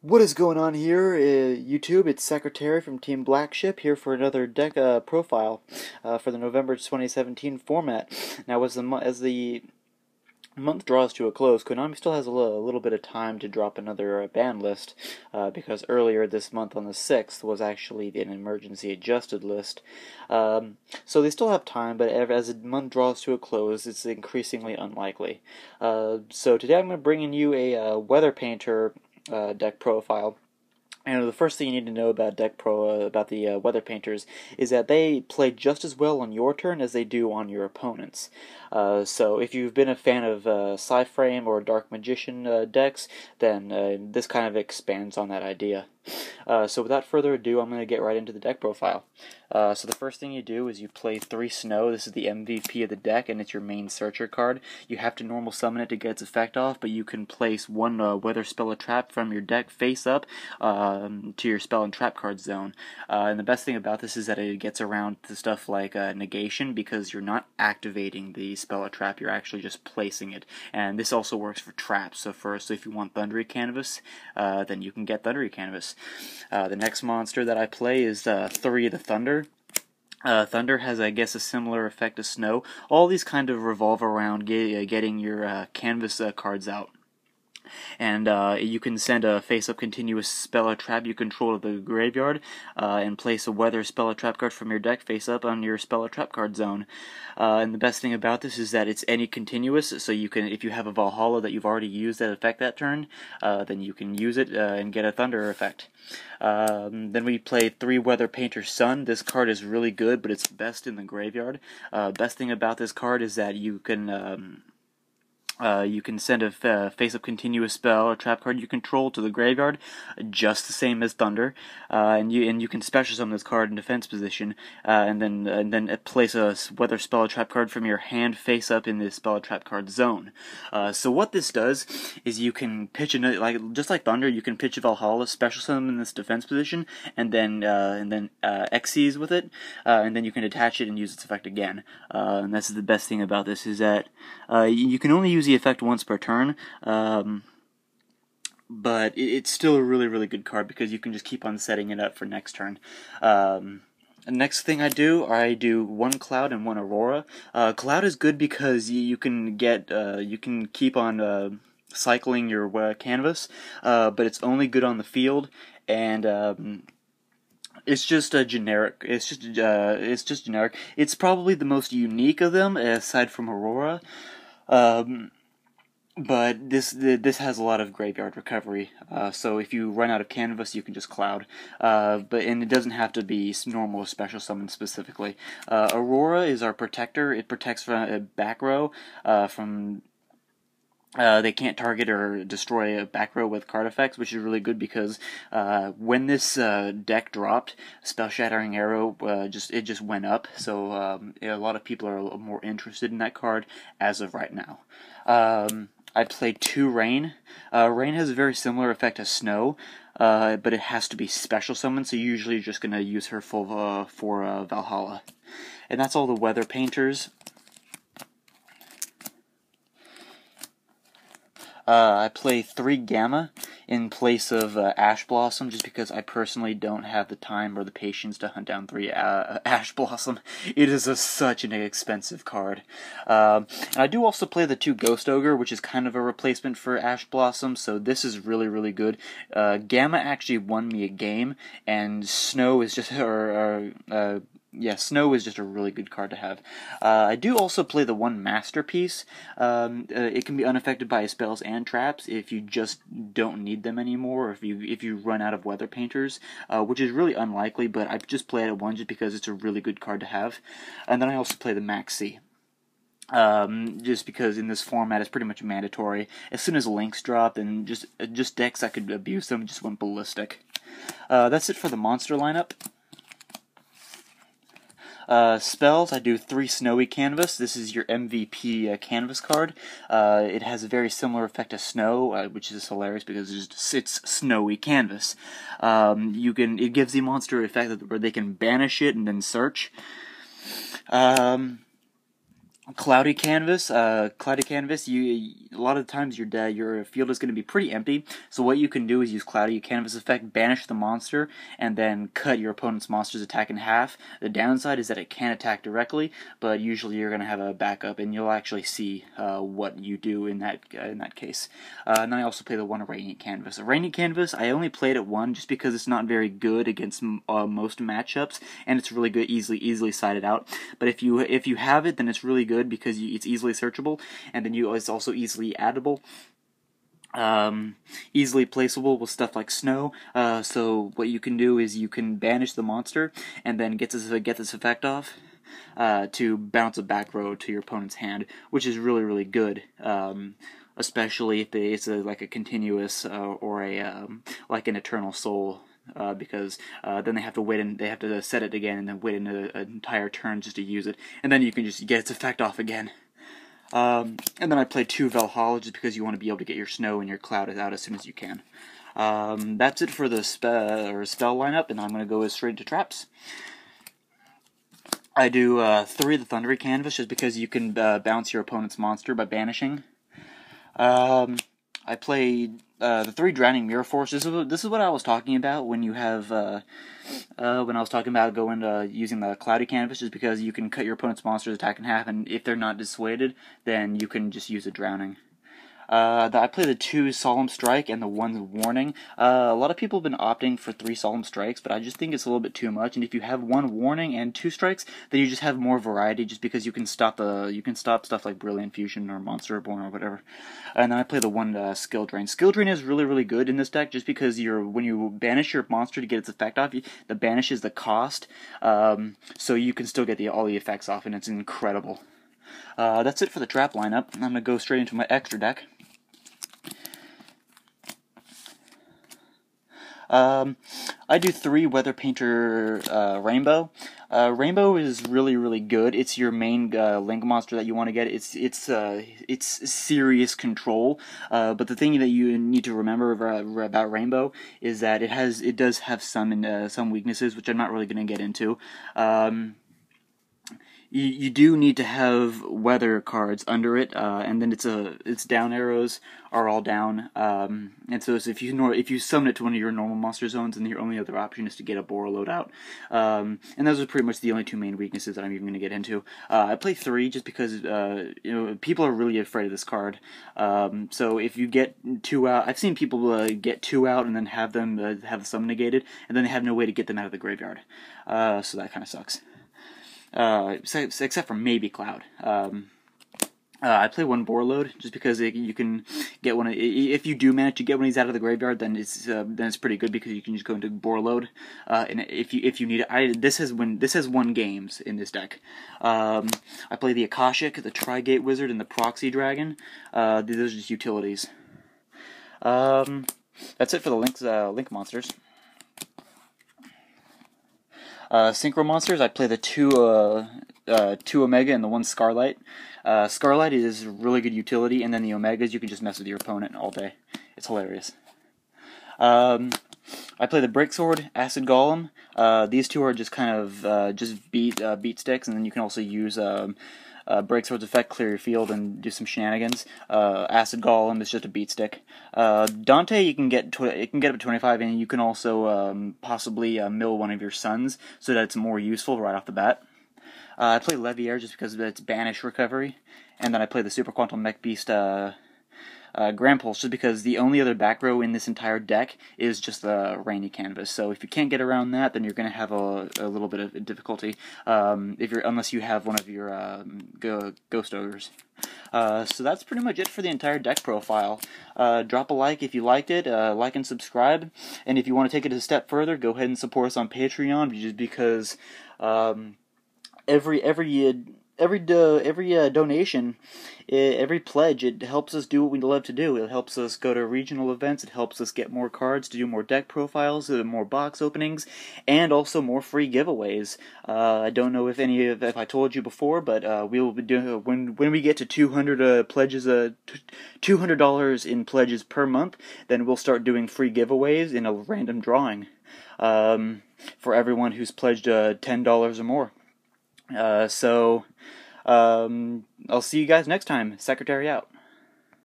What is going on here, YouTube? It's Secretary from Team Blackship here for another deck profile for the November 2017 format. Now, as the month draws to a close, Konami still has a little bit of time to drop another ban list because earlier this month on the 6th was actually an emergency adjusted list. So they still have time, but as the month draws to a close, it's increasingly unlikely. So today I'm going to bring in you a Weather Painter deck profile. And the first thing you need to know about about the Weather Painters is that they play just as well on your turn as they do on your opponents. So if you've been a fan of Psy-Frame or Dark Magician decks, then this kind of expands on that idea. So without further ado, I'm going to get right into the deck profile. So the first thing you do is you play 3 Snow. This is the MVP of the deck, and it's your main Searcher card. You have to normal summon it to get its effect off, but you can place one Weather Spell or Trap from your deck face up to your Spell and Trap card zone. And the best thing about this is that it gets around to stuff like Negation, because you're not activating the Spell or Trap, you're actually just placing it. And this also works for traps. So if you want Thundery Canvas, then you can get Thundery Canvas. The next monster that I play is 3 of the Thunder. Thunder has, I guess, a similar effect as Snow. All these kind of revolve around getting your canvas cards out. And you can send a face-up continuous spell or trap you control to the graveyard, and place a weather spell or trap card from your deck face-up on your spell or trap card zone. And the best thing about this is that it's any continuous, so you can, if you have a Valhalla that you've already used that effect that turn, then you can use it and get a Thunder effect. Then we play 3 Weather Painter Sun. This card is really good, but it's best in the graveyard. Best thing about this card is that you can send a face-up continuous spell or trap card you control to the graveyard, just the same as Thunder, and you can special summon this card in defense position, and then place a weather spell or trap card from your hand face-up in the spell or trap card zone. So what this does is you can pitch just like Thunder, you can pitch a Valhalla, special summon in this defense position, and then Xyz with it, and then you can attach it and use its effect again. And that's the best thing about this is that you can only use the effect once per turn, but it's still a really, really good card because you can just keep on setting it up for next turn. Next thing I do 1 Cloud and 1 Aurora. Cloud is good because you can keep on cycling your canvas, but it's only good on the field, and it's just a generic. It's just generic. It's probably the most unique of them, aside from Aurora. But this has a lot of graveyard recovery, so if you run out of canvas, you can just Cloud. And it doesn't have to be normal or special summon specifically. Aurora is our protector. It protects from back row from. They can't target or destroy a back row with card effects, which is really good because when this deck dropped, Spell Shattering Arrow it just went up. So a lot of people are more interested in that card as of right now. I played 2 Rain. Rain has a very similar effect as Snow, but it has to be special summoned. So usually you're just gonna use her for Valhalla, and that's all the Weather Painters. I play 3 Gamma in place of Ash Blossom, just because I personally don't have the time or the patience to hunt down 3 Ash Blossom. It is such an expensive card. And I do also play the 2 Ghost Ogre, which is kind of a replacement for Ash Blossom, so this is really, really good. Gamma actually won me a game, and Snow is just, Snow is just a really good card to have. I do also play the 1 Masterpiece. It can be unaffected by spells and traps if you just don't need them anymore, or if you run out of Weather Painters, which is really unlikely, but I just play it at 1 just because it's a really good card to have. And then I also play the Maxi. Just because in this format it's pretty much mandatory. As soon as links drop, and just decks that could abuse them just went ballistic. That's it for the monster lineup. Spells, I do 3 Snowy Canvas. This is your MVP canvas card. It has a very similar effect as Snow, which is hilarious because it's Snowy Canvas. It gives the monster effect where they can banish it and then search. Cloudy canvas. You a lot of the times your field is going to be pretty empty. So what you can do is use cloudy canvas effect, banish the monster, and then cut your opponent's monster's attack in half. The downside is that it can attack directly, but usually you're going to have a backup, and you'll actually see what you do in that case. And then I also play the one Radiant canvas. A Radiant canvas, I only played it one just because it's not very good against most matchups, and it's really good, easily sided out. But if you have it, then it's really good because it's easily searchable, and then it's also easily addable, easily placeable with stuff like snow. So what you can do is you can banish the monster and then get this effect off to bounce a back row to your opponent's hand, which is really good. Especially if it's like a continuous or a like an Eternal Soul. Because then they have to wait and they have to set it again and then wait an entire turn just to use it, and then you can just get its effect off again. And then I play 2 Valhalla just because you want to be able to get your snow and your cloud out as soon as you can. That's it for the spell lineup, and I'm going to go straight into traps. I do 3 of the Thundery canvas just because you can bounce your opponent's monster by banishing. I played the 3 Drowning Mirror Force. This is what I was talking about when you have when I was talking about using the cloudy canvas, just because you can cut your opponent's monster's attack in half, and if they're not dissuaded, then you can just use a drowning. I play the 2 Solemn Strike and the 1 Warning. A lot of people have been opting for 3 Solemn Strikes, but I just think it's a little bit too much. And if you have 1 Warning and 2 Strikes, then you just have more variety, just because you can stop stuff like Brilliant Fusion or Monster Reborn or whatever. And then I play the 1 Skill Drain. Skill Drain is really good in this deck, just because when you banish your monster to get its effect off, the banish is the cost, so you can still get all the effects off, and it's incredible. That's it for the trap lineup. I'm gonna go straight into my extra deck. I do 3 Weather Painter Rainbow. Rainbow is really good. It's your main Link monster that you want to get. It's serious control. But the thing that you need to remember about Rainbow is that it does have some weaknesses, which I'm not really going to get into. You do need to have weather cards under it, and then its down arrows are all down. And so if you summon it to one of your normal monster zones, then your only other option is to get a Borreload out. And those are pretty much the only 2 main weaknesses that I'm even going to get into. I play 3 just because people are really afraid of this card. So if you get 2 out, I've seen people get 2 out and then have them have the summon negated, and then they have no way to get them out of the graveyard. So that kind of sucks. Except for maybe Cloud. I play 1 Borreload just because you can get one. If you do manage to get one of these out of the graveyard, then it's pretty good, because you can just go into Borreload. And if you need it, this has won games in this deck. I play the Akashic, the Tri-Gate Wizard, and the Proxy Dragon. Those are just utilities. That's it for the Link monsters. Synchro monsters, I play the 2 Omega and the 1 Scarlight. Scarlight is really good utility, and then the Omegas, you can just mess with your opponent all day. It's hilarious. I play the Break Sword, Acid Golem. These 2 are just kind of just beat sticks, and then you can also use Break Sword's effect, clear your field, and do some shenanigans. Acid Golem is just a beat stick. Dante, you can get up to 25, and you can also possibly mill one of your sons so that it's more useful right off the bat. I play Leviair just because of its banish recovery, and then I play the Super Quantum Mech Beast Grand Pulse just because the only other back row in this entire deck is just the Rainy Canvas. So if you can't get around that, then you're going to have a little bit of difficulty unless you have one of your Ghost Ogres. So that's pretty much it for the entire deck profile. Drop a like if you liked it, like and subscribe, and if you want to take it a step further, go ahead and support us on Patreon, just because every donation, every pledge, it helps us do what we love to do. It helps us go to regional events, it helps us get more cards to do more deck profiles, more box openings, and also more free giveaways. I don't know if I told you before, but we will be doing, when we get to 200 pledges, $200 in pledges per month, then we'll start doing free giveaways in a random drawing for everyone who's pledged $10 or more. I'll see you guys next time. Secretary out.